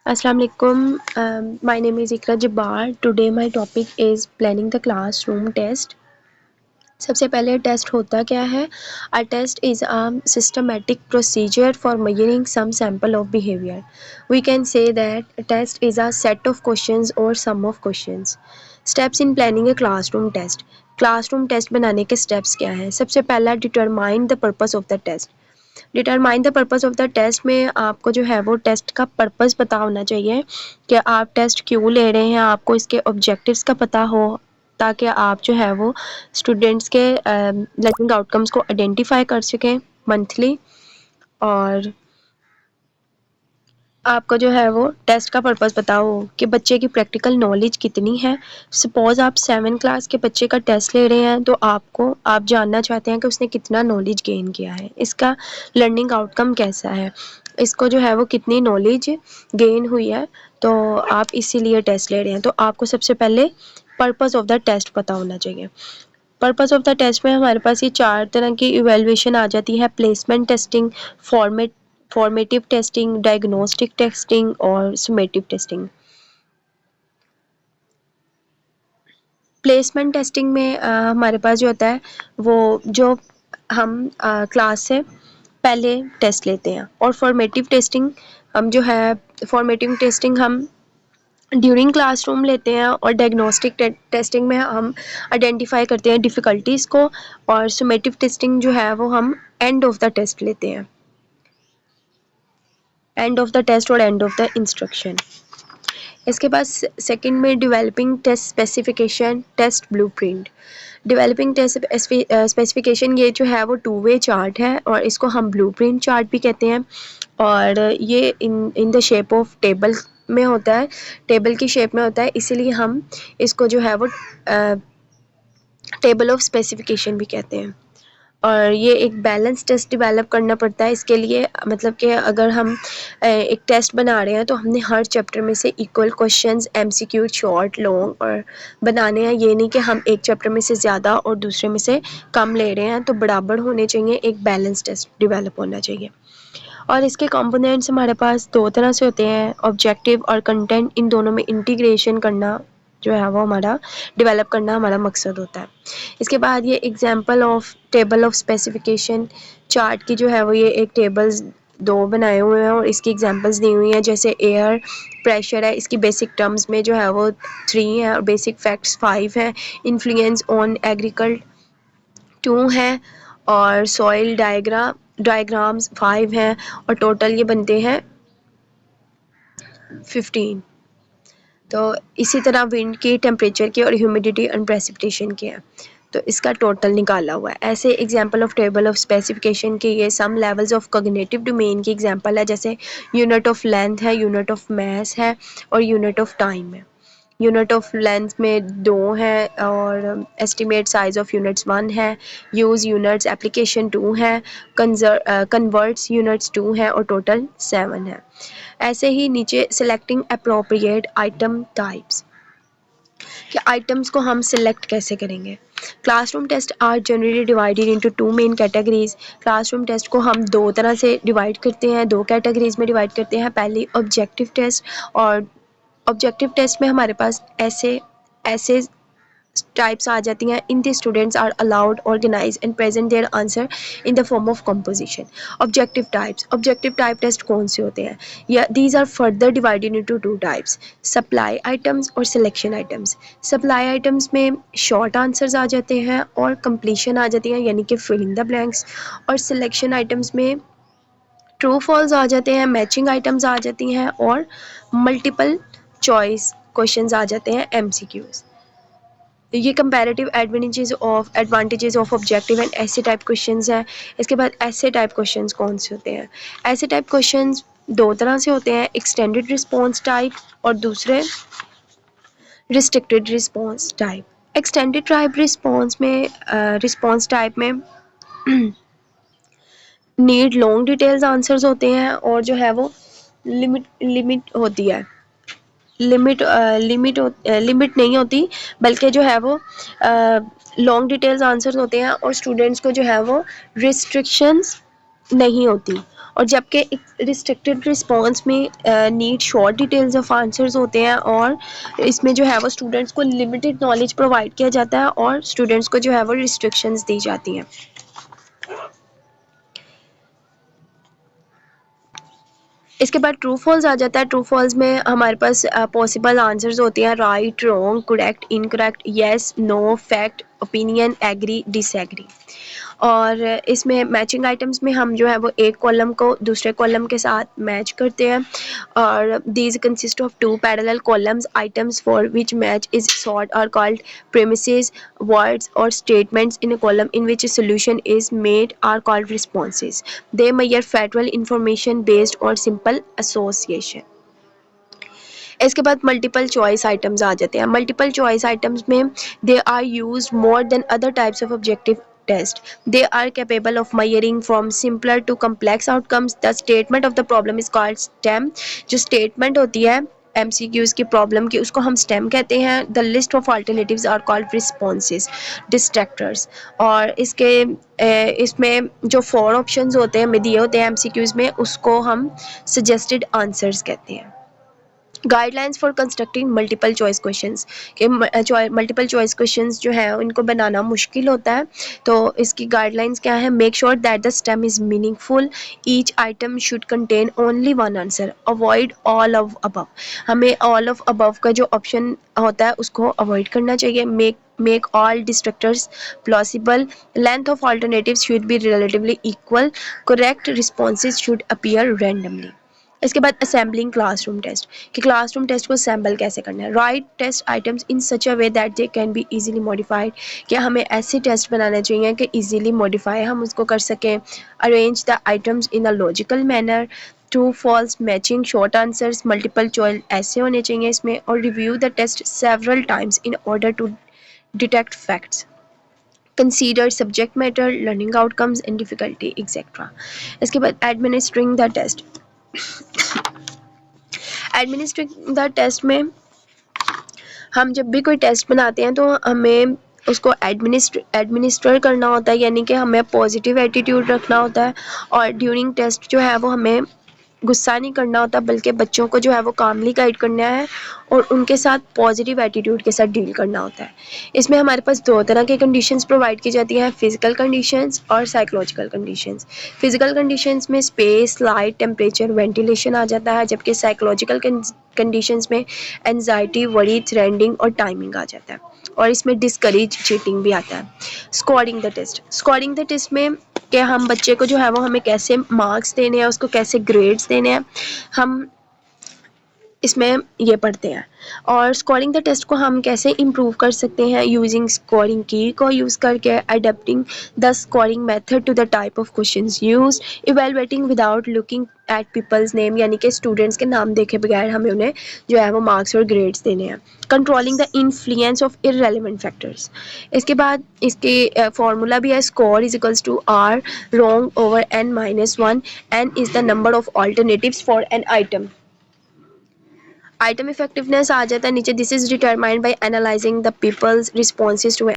Assalamu alaikum. My name is Ikra Jabbar. Today my topic is planning the classroom test. सबसे पहले test होता क्या है? A test is a systematic procedure for measuring some sample of behavior. We can say that a test is a set of questions or sum of questions. Steps in planning a classroom test. Classroom test बनाने के steps क्या हैं? सबसे पहला determine the purpose of the test. Determine the purpose of the test में आपको जो है वो टेस्ट का पर्पस पता होना चाहिए कि आप टेस्ट क्यों ले रहे हैं, आपको इसके ऑब्जेक्टिव्स का पता हो ताकि आप जो है वो स्टूडेंट्स के लर्निंग आउटकम्स को आइडेंटिफाई कर सकें मंथली। और आपको जो है वो टेस्ट का पर्पस पता हो कि बच्चे की प्रैक्टिकल नॉलेज कितनी है। सपोज़ आप 7 क्लास के बच्चे का टेस्ट ले रहे हैं तो आप जानना चाहते हैं कि उसने कितना नॉलेज गेन किया है, इसका लर्निंग आउटकम कैसा है, इसको जो है वो कितनी नॉलेज गेन हुई है, तो आप इसीलिए टेस्ट ले रहे हैं। तो आपको सबसे पहले पर्पस ऑफ द टेस्ट पता होना चाहिए। पर्पस ऑफ द टेस्ट में हमारे पास ये 4 तरह की इवैल्यूएशन आ जाती है: placement testing, formative testing, diagnostic testing और समेटिव टेस्टिंग। प्लेसमेंट टेस्टिंग में हमारे पास जो होता है वो जो हम क्लास से पहले टेस्ट लेते हैं, और फॉर्मेटिव टेस्टिंग हम ड्यूरिंग क्लासरूम लेते हैं, और डायग्नोस्टिक टेस्टिंग में हम आइडेंटिफाई करते हैं डिफ़िकल्टीज़ को, और समेटिव टेस्टिंग जो है वो हम एंड ऑफ द टेस्ट लेते हैं, एंड ऑफ द टेस्ट और एंड ऑफ द इंस्ट्रक्शन। इसके बाद सेकंड में developing test specification, test blueprint. Developing test specification ये जो है वो 2 वे चार्ट है, और इसको हम ब्लूप्रिंट चार्ट भी कहते हैं, और ये in the shape of table में होता है, टेबल की शेप में होता है, इसीलिए हम इसको जो है वो टेबल ऑफ स्पेसिफिकेशन भी कहते हैं। और ये एक बैलेंस टेस्ट डेवलप करना पड़ता है इसके लिए, मतलब कि अगर हम एक टेस्ट बना रहे हैं तो हमने हर चैप्टर में से equal questions MCQ short long और बनाने हैं। ये नहीं कि हम एक चैप्टर में से ज़्यादा और दूसरे में से कम ले रहे हैं, तो बराबर होने चाहिए, एक बैलेंस टेस्ट डेवलप होना चाहिए। और इसके कंपोनेंट्स हमारे पास 2 तरह से होते हैं, ऑब्जेक्टिव और कंटेंट। इन दोनों में इंटीग्रेशन करना जो है वो हमारा डेवलप करना हमारा मकसद होता है। इसके बाद ये example of table of specification chart की जो है वो ये एक टेबल्स 2 बनाए हुए हैं, और इसकी एग्जांपल्स दी हुई हैं, जैसे एयर प्रेशर है, इसकी बेसिक टर्म्स में जो है वो 3 है और बेसिक फैक्ट्स 5 हैं। इन्फ्लुएंस ऑन एग्रीकल्चर 2 हैं, और सॉइल डायग्राम्स 5 हैं, और टोटल ये बनते हैं 15। तो इसी तरह विंड की, टेम्परेचर की और ह्यूमिडिटी एंड प्रेसिपिटेशन की है, तो इसका टोटल निकाला हुआ है। ऐसे example of table of specification के ये some levels of cognitive domain की एग्जांपल है, जैसे यूनिट ऑफ लेंथ है, यूनिट ऑफ मास है और यूनिट ऑफ टाइम है। यूनिट ऑफ लेंथ में 2 है, और एस्टिमेट साइज ऑफ यूनिट्स 1 है, यूज़ यूनिट्स एप्लीकेशन 2 है, कन्वर्ट्स यूनिट्स 2 है, और टोटल 7 है। ऐसे ही नीचे सिलेक्टिंग अप्रोप्रिएट आइटम टाइप्स, कि आइटम्स को हम सिलेक्ट कैसे करेंगे। Classroom test are generally divided into 2 main categories. Classroom test को हम 2 तरह से डिवाइड करते हैं, 2 कैटेगरीज में डिवाइड करते हैं। पहली ऑब्जेक्टिव टेस्ट, और ऑब्जेक्टिव टेस्ट में हमारे पास ऐसे टाइप्स आ जाती हैं। In the students are allowed organise and present their answer in the form of composition. Objective type test कौन से होते हैं? या these are further divided into 2 types, supply items और सिलेक्शन आइटम्स। सप्लाई आइटम्स में शॉर्ट आंसर्स आ जाते हैं और कंप्लीशन आ जाती है, यानी कि फिलिंग द ब्लैंक्स। और सिलेक्शन आइटम्स में ट्रू फॉल्स आ जाते हैं, मैचिंग आइटम्स आ जाती हैं, और मल्टीपल चॉइस क्वेश्चंस आ जाते हैं, एमसीक्यूज। ये comparative advantages of objective and ऐसे टाइप क्वेश्चंस हैं। इसके बाद ऐसे टाइप क्वेश्चंस कौन से होते हैं? ऐसे टाइप क्वेश्चंस 2 तरह से होते हैं, एक्सटेंडेड रिस्पॉन्स टाइप और दूसरे restricted response type. Extended response type में नीड लॉन्ग डिटेल्स आंसर्स होते हैं, और जो है वो लिमिट होती है, लिमिट नहीं होती, बल्कि जो है वो लॉन्ग डिटेल्स आंसर्स होते हैं, और स्टूडेंट्स को जो है वो रिस्ट्रिक्शंस नहीं होती। और जबकि रिस्ट्रिक्टेड रिस्पॉन्स में need short details of answers होते हैं, और इसमें जो है वो स्टूडेंट्स को लिमिटेड नॉलेज प्रोवाइड किया जाता है और स्टूडेंट्स को जो है वो रिस्ट्रिक्शंस दी जाती हैं। इसके बाद ट्रू फॉल्स आ जाता है। ट्रू फॉल्स में हमारे पास पॉसिबल आंसर्स होते हैं right, wrong, correct, incorrect, yes, no, fact, opinion, agree, disagree. और इसमें मैचिंग आइटम्स में हम जो है वो एक कॉलम को दूसरे कॉलम के साथ मैच करते हैं, और these consist of two parallel columns. Items for which match is sought are called premises. Words or statements in a column in which a solution is made are called responses. They measure factual information based on simple association. इसके बाद multiple choice items आ जाते हैं। Multiple choice items में they are use more than other types of objective test. They are capable of measuring from simpler to complex outcomes. The statement of the problem is called STEM. जो statement होती है MCQs की problem की, उसको हम STEM कहते हैं। The list of alternatives are called responses, distractors. और इसमें जो 4 ऑप्शंस होते हैं हमें दिए होते हैं MCQs में, उसको हम सजेस्टेड आंसर्स कहते हैं। Guidelines for constructing multiple choice questions के मल्टीपल चॉइस क्वेश्चंस जो है उनको बनाना मुश्किल होता है, तो इसकी गाइडलाइंस क्या है? Make sure that the stem is meaningful, each item should contain only one answer, avoid all of above. हमें ऑल ऑफ अबव का जो ऑप्शन होता है उसको अवॉइड करना चाहिए। Make all distractors plausible, length of alternatives should be relatively equal, correct responses should appear randomly. इसके बाद असेंबलिंग क्लासरूम टेस्ट, कि क्लासरूम टेस्ट को असेंबल कैसे करना है। Write test items in such a way that they can be easily modified, कि हमें ऐसे टेस्ट बनाने चाहिए कि इजीली मॉडिफाई हम उसको कर सकें। Arrange the items in a logical manner, true false matching, short answers, multiple choice ऐसे होने चाहिए इसमें। और review the test several times in order to detect facts. Consider subject matter, learning outcomes and difficulty etcetera. इसके बाद administering the test. Administrating the test में हम जब भी कोई टेस्ट बनाते हैं तो हमें उसको एडमिनिस्टर करना होता है, यानी कि हमें पॉजिटिव एटीट्यूड रखना होता है, और ड्यूरिंग टेस्ट जो है वो हमें गुस्सा नहीं करना होता, बल्कि बच्चों को जो है वो कामली गाइड करना है और उनके साथ पॉजिटिव एटीट्यूड के साथ डील करना होता है। इसमें हमारे पास 2 तरह की कंडीशंस प्रोवाइड की जाती हैं, फिजिकल कंडीशंस और साइकोलॉजिकल कंडीशंस। फिजिकल कंडीशंस में स्पेस, लाइट, टेम्परेचर, वेंटिलेशन आ जाता है, जबकि साइकोलॉजिकल कंडीशंस में एंजाइटी, वरी, थ्रेंडिंग और टाइमिंग आ जाता है, और इसमें डिस्करेज, चीटिंग भी आता है। Scoring the test. Scoring the test में कि हम बच्चे को जो है वो हमें कैसे मार्क्स देने हैं, उसको कैसे ग्रेड्स देने हैं, हम इसमें ये पढ़ते हैं। और स्कोरिंग द टेस्ट को हम कैसे इम्प्रूव कर सकते हैं? यूजिंग स्कोरिंग की को यूज़ करके, adapting the scoring method to the type of questions used, evaluating without looking at people's name, यानी कि स्टूडेंट्स के नाम देखे बगैर हमें उन्हें जो है वो मार्क्स और ग्रेड्स देने हैं। Controlling the influence of irrelevant factors. इसके बाद इसके फार्मूला भी है, score is equals to R wrong over n-1, n is the number of alternatives for an item. Item effectiveness आ जाता है नीचे, this is determined by analysing the people's responses to